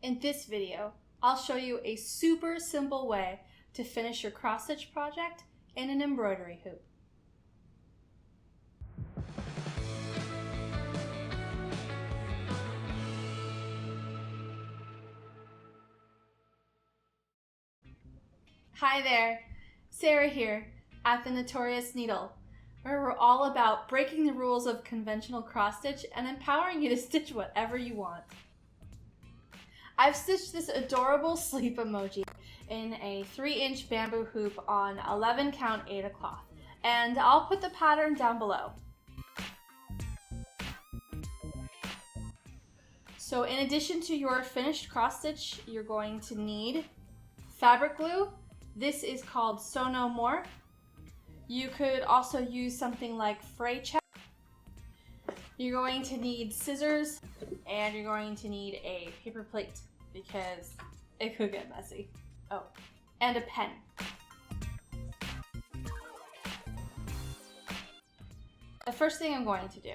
In this video, I'll show you a super simple way to finish your cross-stitch project in an embroidery hoop. Hi there, Sarah here at the Notorious Needle, where we're all about breaking the rules of conventional cross-stitch and empowering you to stitch whatever you want. I've stitched this adorable sleep emoji in a 3-inch bamboo hoop on 11 count Aida cloth, and I'll put the pattern down below. So in addition to your finished cross stitch, you're going to need fabric glue. This is called Sew No More. You could also use something like fray check. You're going to need scissors, and you're going to need a paper plate because it could get messy. Oh, and a pen. The first thing I'm going to do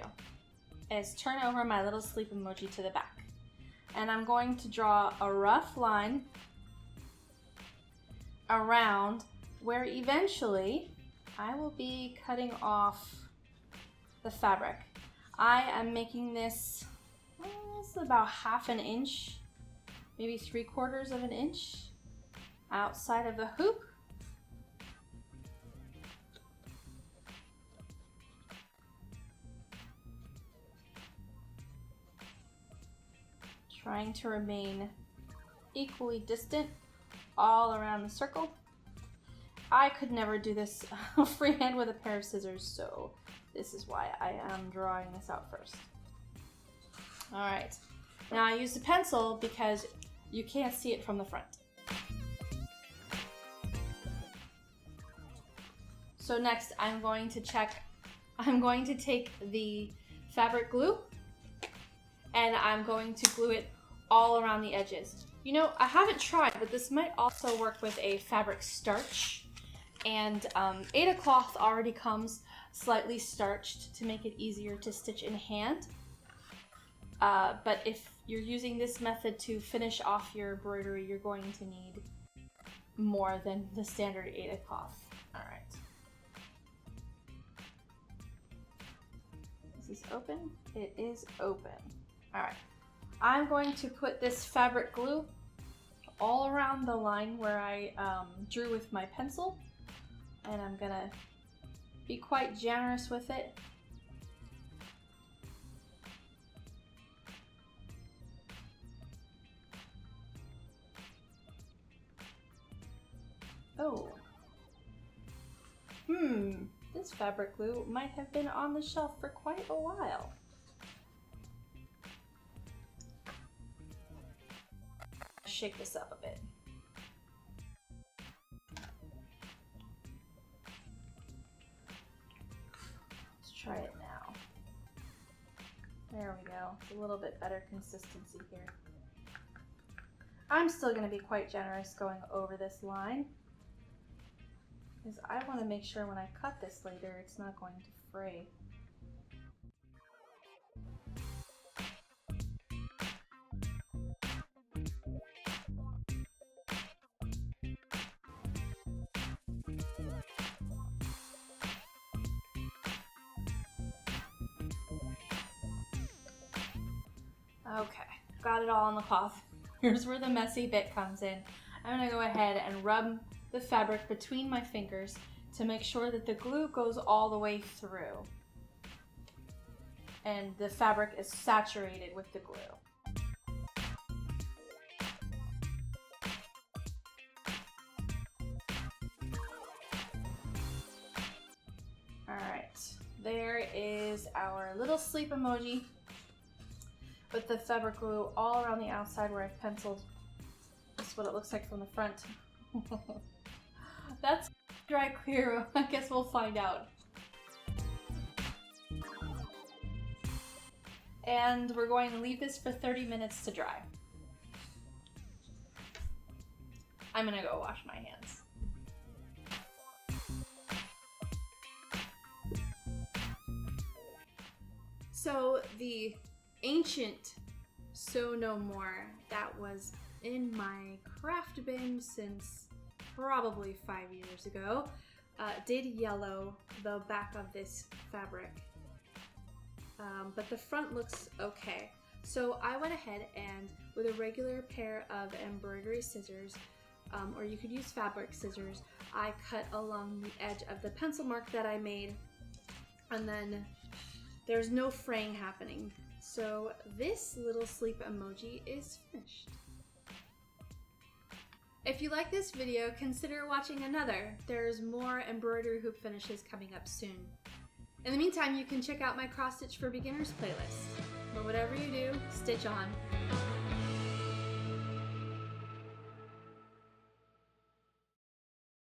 is turn over my little sleep emoji to the back. And I'm going to draw a rough line around where eventually I will be cutting off the fabric. I am making this, this is about 1/2 inch, maybe 3/4 of an inch outside of the hoop. Trying to remain equally distant all around the circle. I could never do this freehand with a pair of scissors, so this is why I am drawing this out first. All right, now I used a pencil because you can't see it from the front. So next I'm going to take the fabric glue and I'm going to glue it all around the edges. You know, I haven't tried, but this might also work with a fabric starch. And Aida cloth already comes slightly starched to make it easier to stitch in hand. But if you're using this method to finish off your embroidery, you're going to need more than the standard Aida cloth. All right. Is this open? It is open. All right. I'm going to put this fabric glue all around the line where I drew with my pencil, and I'm gonna be quite generous with it. Oh. This fabric glue might have been on the shelf for quite a while. Shake this up a bit. Let's try it now. There we go. It's a little bit better consistency here. I'm still going to be quite generous going over this line because I want to make sure when I cut this later it's not going to fray. Okay, got it all on the cloth. Here's where the messy bit comes in. I'm gonna go ahead and rub the fabric between my fingers to make sure that the glue goes all the way through and the fabric is saturated with the glue. All right, there is our little sleep emoji with the fabric glue all around the outside where I've penciled. That's what it looks like from the front. That's dry clear. I guess we'll find out. And we're going to leave this for 30 minutes to dry. I'm gonna go wash my hands. So the ancient So No More, that was in my craft bin since probably 5 years ago, did yellow the back of this fabric, but the front looks okay. So I went ahead and with a regular pair of embroidery scissors, or you could use fabric scissors, I cut along the edge of the pencil mark that I made, and then there's no fraying happening. So this little sleep emoji is finished. If you like this video, consider watching another. There's more embroidery hoop finishes coming up soon. In the meantime, you can check out my Cross Stitch for Beginners playlist. But whatever you do, stitch on.